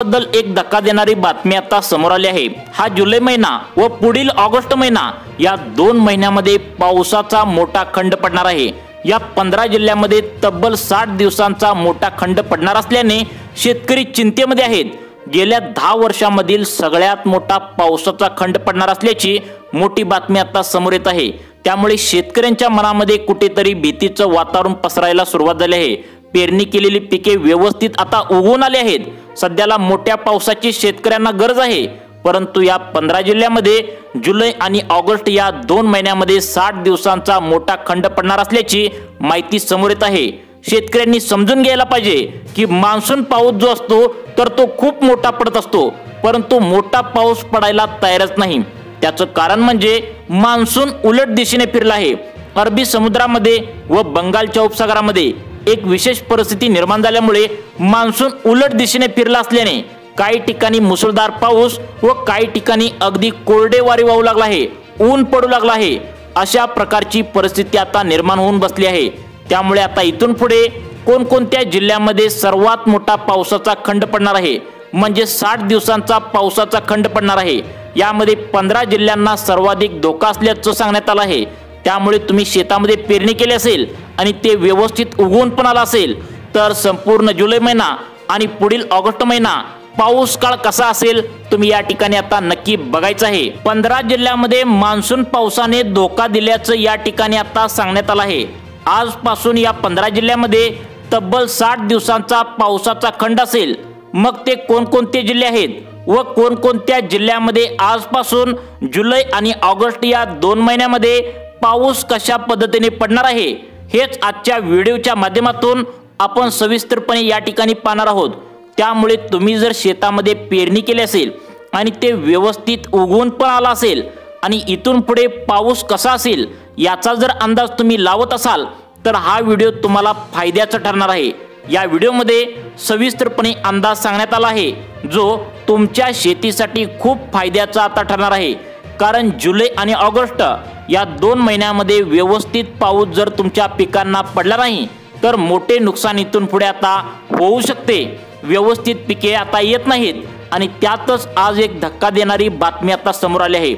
बद्दल एक धक्का देणारी बातमी आता समोर आली आहे। हा जुलै महिना व पुढील ऑगस्ट महिना या 2 महिन्यामध्ये पावसाचा मोठा खंड पडणार आहे। या 15 जिल्ह्यांमध्ये तब्बल 60 दिवसांचा मोठा खंड पडणार असल्याने शेतकरी चिंतेमध्ये आहेत। गेल्या 10 वर्षांमधील सगळ्यात मोठा पावसाचा खंड पडणार असल्याची मोठी बातमी आता समोर येत आहे। त्यामुळे शेतकऱ्यांच्या मनामध्ये कुठेतरी भीतीचं वातावरण पसरायला सुरुवात झाली आहे। पेरणी केलेली पिके व्यवस्थित आता उगवून आली आहेत। सध्याला मोठ्या पावसाची शेतकऱ्यांना गरज आहे, परंतु या 15 जिल्ह्यांमध्ये जुलै आणि ऑगस्ट या 2 महिन्यामध्ये 60 दिवसांचा मोठा खंड पडणार असल्याची माहिती समोर येत आहे। शेतकऱ्यांनी समजून घ्यायला पाहिजे की मान्सून पाऊस जो असतो तर तो खूप मोठा पडत असतो, परंतु मोठा पाऊस पडायला तयारच नाही। त्याचं कारण म्हणजे मान्सून उलट दिशेने फिरला आहे। अरबी समुद्रामध्ये व बंगालच्या उपसागरामध्ये एक विशेष परिस्थिती निर्माण झाल्यामुळे मान्सून उलट दिशेने फिरला असल्याने काही ठिकाणी मुसळधार पाऊस व काही ठिकाणी अगदी कोरडे वारे वाहू लागला आहे, ऊन पडू लागला आहे। अशा प्रकारची परिस्थिती आता निर्माण होऊन बसली आहे। त्यामुळे आता इथून पुढे कोणकोणत्या जिल्ह्यांमध्ये सर्वात मोठा पावसाचा खंड पडणार आहे, म्हणजे 60 दिवसांचा पावसाचा खंड पडणार आहे। यामध्ये 15 जिल्ह्यांना सर्वाधिक धोका असल्याचं सांगण्यात आलं आहे। त्यामुळे तुम्ही शेतामध्ये पेरणी केली असेल आणि ते व्यवस्थित उगवून पण आला असेल तर संपूर्ण जुलै महिना आणि पुढील ऑगस्ट महिना पाऊस काळ कसा असेल तुम्ही या ठिकाणी आता नक्की बघायचं आहे। 15 जिल्ह्यांमध्ये मान्सून पावसाने धोका दिल्याचं या ठिकाणी आता सांगण्यात आलं आहे। आजपासून या 15 जिल्ह्यांमध्ये तब्बल 60 दिवसांचा पावसाचा खंड असेल। मग ते कोणकोणते जिल्हे आहेत व कोणकोणत्या जिल्ह्यांमध्ये आजपासून जुलै आणि ऑगस्ट या 2 महिन्यामध्ये पाऊस कशा पद्धतीने पडणार आहे, हेच आजच्या व्हिडिओच्या माध्यमातून आपण सविस्तरपणे या ठिकाणी पाहणार आहोत। त्यामुळे तुम्ही जर शेतामध्ये पेरणी केली असेल आणि ते व्यवस्थित उगवून पण आला असेल आणि इथून पुढे पाऊस कसा असेल याचा जर अंदाज तुम्ही लावत असाल तर हा व्हिडिओ तुम्हाला फायद्याचा ठरणार आहे। या व्हिडिओमध्ये सविस्तरपणे अंदाज सांगण्यात आला आहे जो तुमच्या शेतीसाठी खूप फायद्याचा आता ठरणार आहे। कारण जुलै आणि ऑगस्ट या 2 महिन्यामध्ये व्यवस्थित पाऊस जर तुमच्या पिकांना पडला नाही तर मोठे नुकसान इथून पुढे आता होऊ शकते। व्यवस्थित पिके आता येत नाहीत आणि त्यातच आज एक धक्का देणारी बातमी आता समोर आली आहे।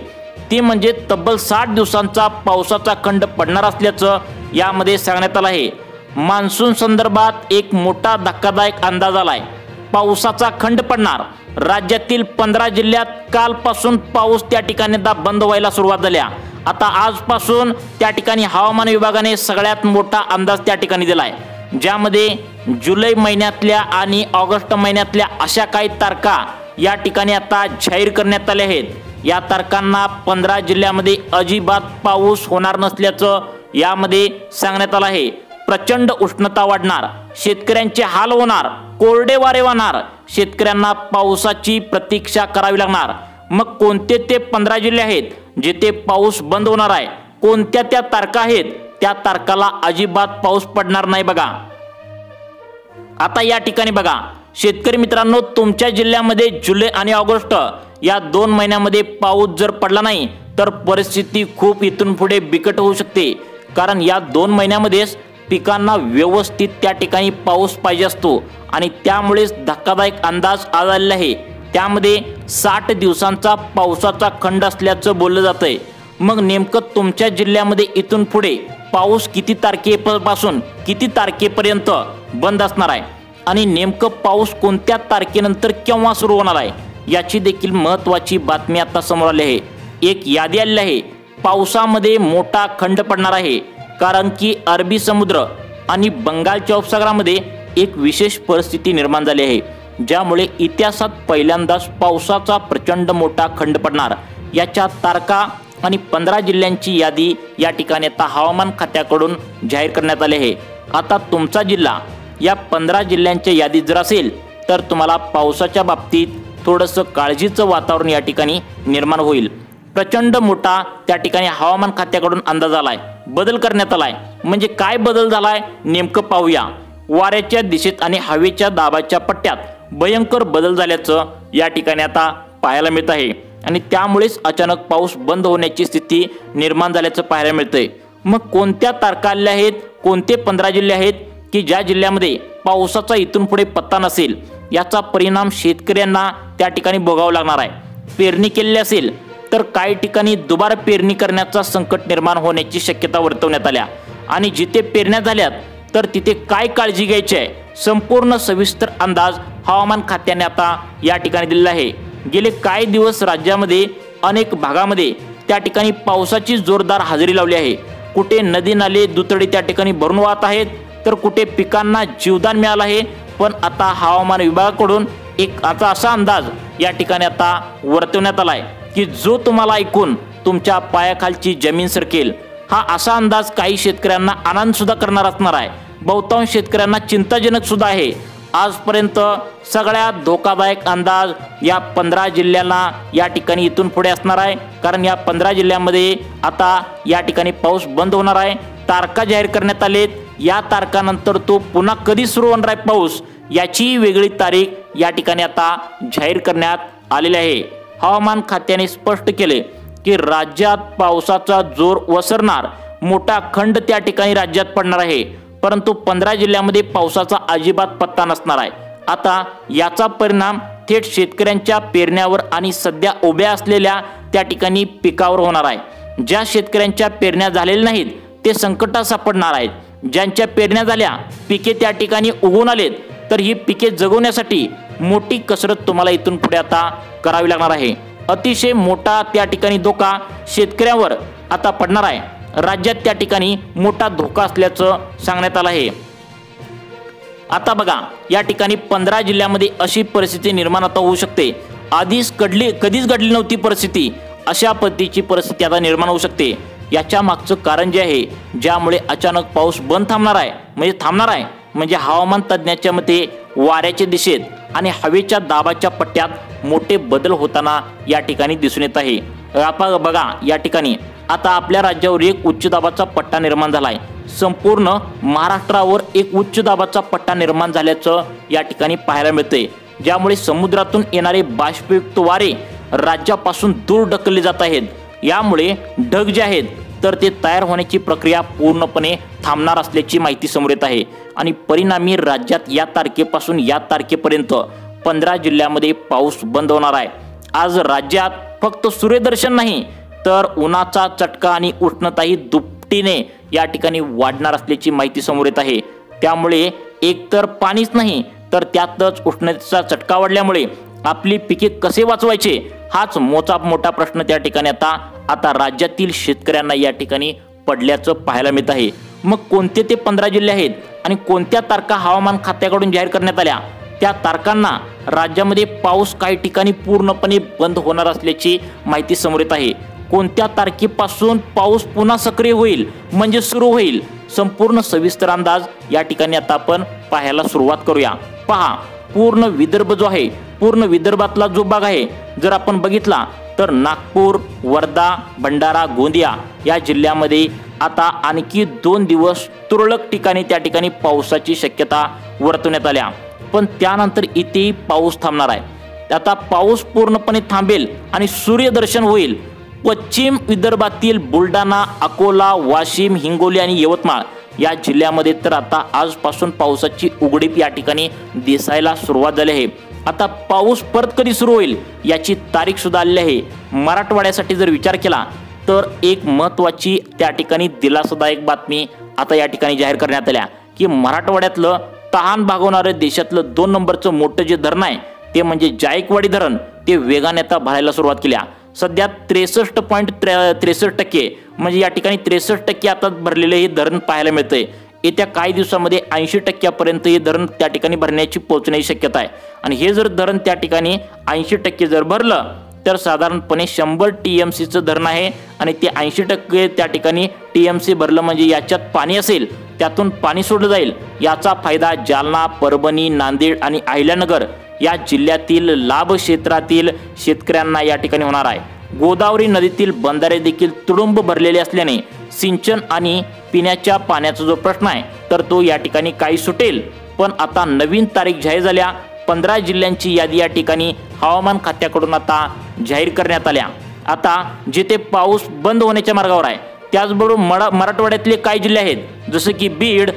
ती म्हणजे तब्बल 60 दिवसांचा पावसाचा खंड पडणार असल्याचं यामध्ये सांगण्यात आलं आहे। मान्सून संदर्भात एक मोठा धक्कादायक अंदाज आलाय। पावसाचा खंड पडणार। राज्यातील 15 जिल्ह्यात कालपासून पाऊस त्या ठिकाणी बंद व्हायला सुरुवात झाल्या। आता आजपासून त्या ठिकाणी हवामान विभागाने सगळ्यात मोठा अंदाज त्या ठिकाणी दिलाय, ज्यामध्ये जुलै महिन्यातल्या आणि ऑगस्ट महिन्यातल्या अशा काही तारखा या ठिकाणी आता जाहीर करण्यात आल्या आहेत। या तारखांना 15 जिल्ह्यांमध्ये अजिबात पाऊस होणार नसल्याचं यामध्ये सांगण्यात आलं आहे। प्रचंड उष्णता वाढणार, शेतकऱ्यांचे हाल होणार, कोरडे वारे वाहणार, शेतकऱ्यांना पावसाची प्रतीक्षा करावी लागणार। मग कोणते ते 15 जिल्हे आहेत जिथे पाऊस बंद होणार आहे, कोणत्या त्या तारखा आहेत त्या तारखाला अजिबात पाऊस पडणार नाही बघा। आता या ठिकाणी बघा शेतकरी मित्रांनो, तुमच्या जिल्ह्यामध्ये जुलै आणि ऑगस्ट या 2 महिन्यामध्ये पाऊस जर पडला नाही तर परिस्थिती खूप इथून पुढे बिकट होऊ शकते। कारण या 2 महिन्यामध्येच पिकांना व्यवस्थित त्या ठिकाणी पाऊस पाहिजे असतो आणि त्यामुळेच धक्कादायक अंदाज आलेला आहे। त्यामध्ये 60 दिवसांचा पावसाचा खंड असल्याचं बोललं जातंय। मग नेमकं तुमच्या जिल्ह्यामध्ये इथून पुढे पाऊस किती तारखेपासून किती तारखेपर्यंत बंद असणार आहे आणि नेमकं पाऊस कोणत्या तारखेनंतर केव्हा सुरू होणार आहे याची देखील महत्त्वाची बातमी आता समोर आली आहे। एक यादी आलेली आहे। पावसामध्ये मोठा खंड पडणार आहे कारण की अरबी समुद्र आणि बंगालच्या उपसागरामध्ये एक विशेष परिस्थिती निर्माण झाली आहे, ज्यामुळे इतिहासात पहिल्यांदाच पावसाचा प्रचंड मोठा खंड पडणार। याच्या तारखा आणि 15 जिल्ह्यांची यादी या ठिकाणी आता हवामान खात्याकडून जाहीर करण्यात आली आहे। आता तुमचा जिल्हा या 15 जिल्ह्यांच्या यादीत जर असेल तर तुम्हाला पावसाच्या बाबतीत थोडंसं काळजीचं वातावरण या ठिकाणी निर्माण होईल। प्रचंड मोठा त्या ठिकाणी हवामान खात्याकडून अंदाज आलाय, बदल करण्यात आलाय। म्हणजे काय बदल झालाय नेमकं पाहूया। वाऱ्याच्या दिशेत आणि हवेच्या दाबाच्या पट्ट्यात भयंकर बदल झाल्याचं या ठिकाणी आता पाहायला मिळत आहे आणि त्यामुळेच अचानक पाऊस बंद होण्याची स्थिती निर्माण झाल्याचं पाहायला मिळतंय। मग कोणत्या तारखा आल्या आहेत, कोणते 15 जिल्हे आहेत की ज्या जिल्ह्यामध्ये पावसाचा इथून पुढे पत्ता नसेल याचा परिणाम शेतकऱ्यांना त्या ठिकाणी भोगावा लागणार आहे। पेरणी केलेली असेल तर काही ठिकाणी दुबार पेरणी करण्याचा संकट निर्माण होण्याची शक्यता वर्तवण्यात आल्या आणि जिथे पेरण्या झाल्यात तर तिथे काय काळजी घ्यायची आहे संपूर्ण सविस्तर अंदाज हवामान खात्याने आता या ठिकाणी दिलेला आहे। गेले काही दिवस राज्यामध्ये अनेक भागामध्ये त्या ठिकाणी पावसाची जोरदार हजेरी लावली आहे। कुठे नदी नाले दुथडी त्या ठिकाणी भरून वाहत आहेत तर कुठे पिकांना जीवदान मिळालं आहे। पण आता हवामान विभागाकडून एक असा अंदाज या ठिकाणी आता वर्तवण्यात आलाय की जो तुम्हाला ऐकून तुमच्या पायाखालची जमीन सरकेल। हा असा अंदाज काही शेतकऱ्यांना आनंद सुद्धा करणार असणार आहे, बहुतांश शेतकऱ्यांना चिंताजनक सुद्धा आहे। आजपर्यंत सगळ्यात धोकादायक अंदाज या 15 जिल्ह्यांना या ठिकाणी इथून पुढे असणार आहे, कारण या 15 जिल्ह्यांमध्ये आता या ठिकाणी पाऊस बंद होणार आहे। तारखा जाहीर करण्यात आलेत, या तारखानंतर तो पुन्हा कधी सुरू होणार आहे पाऊस याची वेगळी तारीख या ठिकाणी आता जाहीर करण्यात आलेली आहे। हवामान खात्याने स्पष्ट केले की राज्यात पावसाचा जोर वसरणार, मोठा खंड त्या ठिकाणी राज्यात पडणार आहे, परंतु 15 जिल्ह्यांमध्ये पावसाचा अजिबात पत्ता नसणार आहे। आता याचा परिणाम थेट शेतकऱ्यांच्या पेरण्यावर आणि सध्या उभ्या असलेल्या त्या ठिकाणी पिकावर होणार आहे। ज्या शेतकऱ्यांच्या पेरण्या झालेल्या नाहीत ते संकटात सापडणार आहेत, ज्यांच्या पेरण्या झाल्या पिके त्या ठिकाणी उगवून आलेत तर ही पिके जगवण्यासाठी मोठी कसरत तुम्हाला इथून पुढे आता करावी लागणार आहे। अतिशय मोठा त्या ठिकाणी धोका शेतकऱ्यांवर आता पडणार आहे। राज्यात त्या ठिकाणी मोठा धोका असल्याचं सांगण्यात आलं आहे। आता बघा या ठिकाणी 15 जिल्ह्यांमध्ये अशी परिस्थिती निर्माण आता होऊ शकते, आधीच कधीच घडली नव्हती परिस्थिती, अशा पद्धतीची परिस्थिती आता निर्माण होऊ शकते। याच्या मागचं कारण जे आहे ज्यामुळे अचानक पाऊस थांबणार आहे म्हणजे हवामान तज्ज्ञांच्या मते वाऱ्याच्या दिशेत आणि हवेच्या दाबाच्या पट्ट्यात मोठे बदल होताना या ठिकाणी दिसून येत आहे। आता बघा या ठिकाणी आता आपल्या राज्यावर एक उच्च दाबाचा पट्टा निर्माण झालाय, संपूर्ण महाराष्ट्रावर एक उच्च दाबाचा पट्टा निर्माण झाल्याचं या ठिकाणी पाहायला मिळते, ज्यामुळे समुद्रातून येणारे बाष्पयुक्त वारे राज्यापासून दूर ढकलले जात आहेत। यामुळे ढग जे आहेत तर ते तयार होण्याची प्रक्रिया पूर्णपणे थांबणार असल्याची माहिती समोर येत आहे आणि परिणामी राज्यात या तारखेपासून या तारखेपर्यंत 15 जिल्ह्यांमध्ये पाऊस बंद होणार आहे। आज राज्यात फक्त सूर्यदर्शन नाही तर उन्हाचा चटका आणि उष्णताही दुपटीने या ठिकाणी वाढणार असल्याची माहिती समोर येत आहे। त्यामुळे एकतर पाणीच नाही तर त्यातच उष्णतेचा चटका वाढल्यामुळे आपली पिके कसे वाचवायचे हाच मोठा प्रश्न त्या ठिकाणी आता राज्यातील शेतकऱ्यांना या ठिकाणी पडल्याचं पाहायला मिळत आहे। मग कोणते ते 15 जिल्हे आहेत आणि कोणत्या तारखा हवामान खात्याकडून जाहीर करण्यात आल्या, त्या तारखांना राज्यामध्ये पाऊस काही ठिकाणी पूर्णपणे बंद होणार असल्याची माहिती समोर येत आहे। कोणत्या तारखेपासून पाऊस पुन्हा सक्रिय होईल म्हणजे सुरू होईल, संपूर्ण सविस्तर अंदाज या ठिकाणी आता आपण पाहायला सुरुवात करूया। पहा पूर्ण विदर्भ जो आहे, पूर्ण विदर्भातला जो भाग आहे जर आपण बघितला तर नागपूर, वर्धा, भंडारा, गोंदिया या जिल्ह्यामध्ये आता आणखी 2 दिवस तुरळक ठिकाणी त्या ठिकाणी पावसाची शक्यता वर्तवण्यात आल्या, पण त्यानंतर इथेही पाऊस थांबणार आहे। आता पाऊस पूर्णपणे थांबेल आणि सूर्यदर्शन होईल पश्चिम विदर्भातील बुलढाणा, अकोला, वाशिम, हिंगोली आणि यवतमाळ या जिल्ह्यामध्ये तर आता आजपासून पावसाची उघडीप या ठिकाणी दिसायला सुरुवात झाली आहे। आता पाऊस परत कधी सुरू होईल याची तारीख सुद्धा आलेली आहे। मराठवाड्यासाठी जर विचार केला तर एक महत्त्वाची त्या ठिकाणी दिलासादायक बातमी आता या ठिकाणी जाहीर करण्यात आल्या की मराठवाड्यातलं तहान भागवणारं देशातलं 2 नंबरचं मोठं जे धरण आहे ते म्हणजे जायकवाडी धरण ते वेगाने आता भरायला सुरुवात केल्या। सध्या 63.63% म्हणजे या ठिकाणी 63% आता भरलेले हे धरण पाहायला मिळतंय। येत्या काही दिवसामध्ये 80% हे धरण त्या ठिकाणी भरण्याची पोहोचण्याची शक्यता आहे आणि हे जर धरण त्या ठिकाणी 80% जर भरलं तर साधारणपणे 100 TMCचं धरण आहे आणि ते 80% त्या ठिकाणी TMC भरलं म्हणजे याच्यात पाणी असेल त्यातून पाणी सोडलं जाईल। याचा फायदा जालना, परभणी, नांदेड आणि अहिल्यानगर या जिल्ह्यातील लाभ क्षेत्रातील शेतकऱ्यांना या ठिकाणी होणार आहे। गोदावरी नदीतील बंधारे देखील तुडुंब भरलेले असल्याने सिंचन आणि पिण्याच्या पाण्याचा जो प्रश्न आहे तर तो या ठिकाणी काही सुटेल। पण आता नवीन तारीख जाहीर झाल्या, 15 जिल्ह्यांची यादी या ठिकाणी हवामान खात्याकडून आता जाहीर करण्यात आल्या। आता जिथे पाऊस बंद होण्याच्या मार्गावर आहे त्याचबरोबर मराठवाड्यातले काही जिल्हे आहेत जसे की बीड,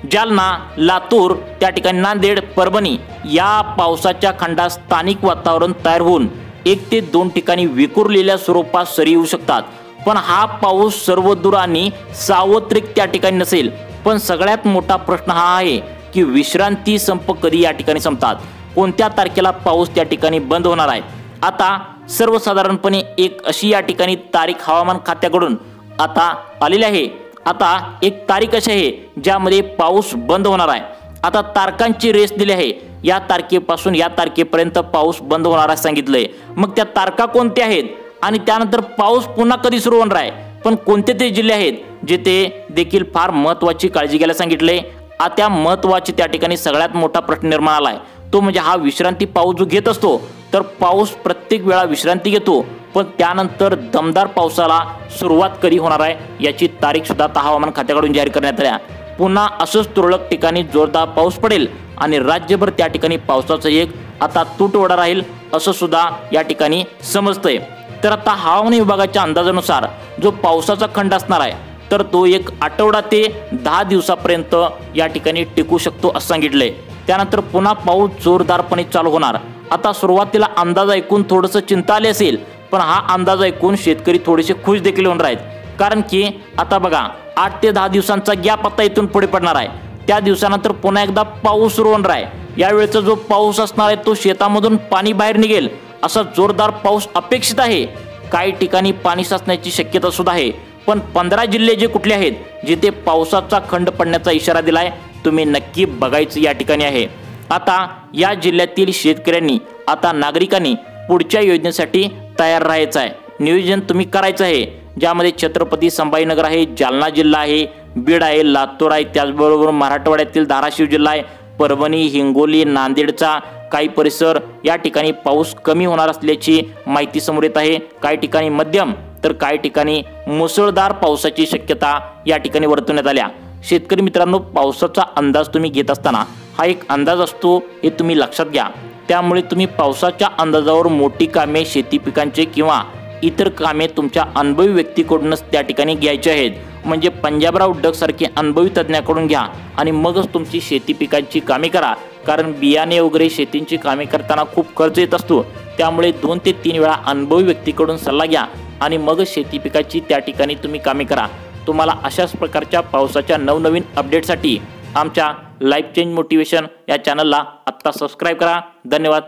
जालना, लातूर, त्या ठिकाणी नांदेड, परभणी या पावसाच्या खंडात स्थानिक वातावरण तयार होऊन 1 ते 2 ठिकाणी विखुरलेल्या स्वरूपात सरी येऊ शकतात। पण हा पाऊस सर्वदूर आणि सार्वत्रिक त्या ठिकाणी नसेल। पण सगळ्यात मोठा प्रश्न हा आहे की विश्रांती संप कधी या ठिकाणी संपतात, कोणत्या तारखेला पाऊस त्या ठिकाणी बंद होणार आहे। आता सर्वसाधारणपणे एक अशी या ठिकाणी तारीख हवामान खात्याकडून आता आलेली आहे। आता एक तारीख अशी आहे ज्यामध्ये पाऊस बंद होणार आहे। आता तारखांची रेस दिली आहे, या तारखेपासून या तारखेपर्यंत पाऊस बंद होणार आहे सांगितलंय। मग त्या तारखा कोणत्या आहेत आणि त्यानंतर पाऊस पुन्हा कधी सुरू होणार आहे, पण कोणते ते जिल्हे आहेत जिथे देखील फार महत्त्वाची काळजी घ्यायला सांगितलंय। आता महत्त्वाची त्या ठिकाणी सगळ्यात मोठा प्रश्न निर्माण आलाय तो म्हणजे हा विश्रांती पाऊस जो घेत असतो तर पाऊस प्रत्येक वेळा विश्रांती घेतो, पण त्यानंतर दमदार पावसाला सुरुवात कधी होणार आहे याची तारीख सुद्धा आता हवामान खात्याकडून जाहीर करण्यात आली आहे। पुन्हा असंच तुरळक ठिकाणी जोरदार पाऊस पडेल आणि राज्यभर त्या ठिकाणी पावसाचा एक आता तुटवडा राहील असं सुद्धा या ठिकाणी समजतंय। तर आता हवामान विभागाच्या अंदाजानुसार जो पावसाचा खंड असणार आहे तर तो 1 आठवडा ते 10 दिवसापर्यंत या ठिकाणी टिकू शकतो असं सांगितलंय। त्यानंतर पुन्हा पाऊस जोरदारपणे चालू होणार। आता सुरुवातीला अंदाज ऐकून थोडंसं चिंता आली असेल, पण हा अंदाज ऐकून शेतकरी थोडेसे खुश देखील होणार आहेत, कारण की आता बघा 8 ते 10 दिवसांचा गॅप आता इथून पुढे पडणार आहे। त्या दिवसानंतर पुन्हा एकदा पाऊस सुरू होणार आहे। यावेळेचा जो पाऊस असणार आहे तो शेतामधून पाणी बाहेर निघेल असा जोरदार पाऊस अपेक्षित आहे। काही ठिकाणी पाणी साचण्याची शक्यता सुद्धा आहे, पण 15 जिल्हे जे कुठले आहेत जिथे पावसाचा खंड पडण्याचा इशारा दिलाय तुम्ही नक्की बघायचं या ठिकाणी आहे। आता या जिल्ह्यातील शेतकऱ्यांनी आता नागरिकांनी पुढच्या योजनेसाठी तयार राहायचं आहे, नियोजन तुम्ही करायचं आहे, ज्यामध्ये छत्रपती संभाजीनगर आहे, जालना जिल्हा आहे, बीड आहे, लातूर आहे, त्याचबरोबर मराठवाड्यातील धाराशिव जिल्हा आहे, परभणी, हिंगोली, नांदेडचा काही परिसर या ठिकाणी पाऊस कमी होणार असल्याची माहिती समोर येत आहे। काही ठिकाणी मध्यम तर काही ठिकाणी मुसळधार पावसाची शक्यता या ठिकाणी वर्तवण्यात आल्या। शेतकरी मित्रांनो, पावसाचा अंदाज तुम्ही घेत असताना हा एक अंदाज असतो हे तुम्ही लक्षात घ्या। त्यामुळे तुम्ही पावसाच्या अंदाजावर मोठी कामे शेती पिकांचे किंवा इतर कामे तुमच्या अनुभवी व्यक्तीकडूनच त्या ठिकाणी घ्यायची आहेत, म्हणजे पंजाबराव डग सारखे अनुभवी तज्ज्ञाकडून घ्या आणि मगच तुमची शेती पिकांची कामे करा। कारण बियाणे वगैरे शेतींची कामे करताना खूप खर्च येत असतो, त्यामुळे 2 ते 3 वेळा अनुभवी व्यक्तीकडून सल्ला घ्या आणि मगच शेती पिकाची त्या ठिकाणी तुम्ही कामे करा। तुम्हाला अशाच प्रकारच्या पावसाच्या नवनवीन अपडेटसाठी आमच्या लाईफ चेंज मोटिवेशन या चॅनलला आत्ता सबस्क्राईब करा। धन्यवाद।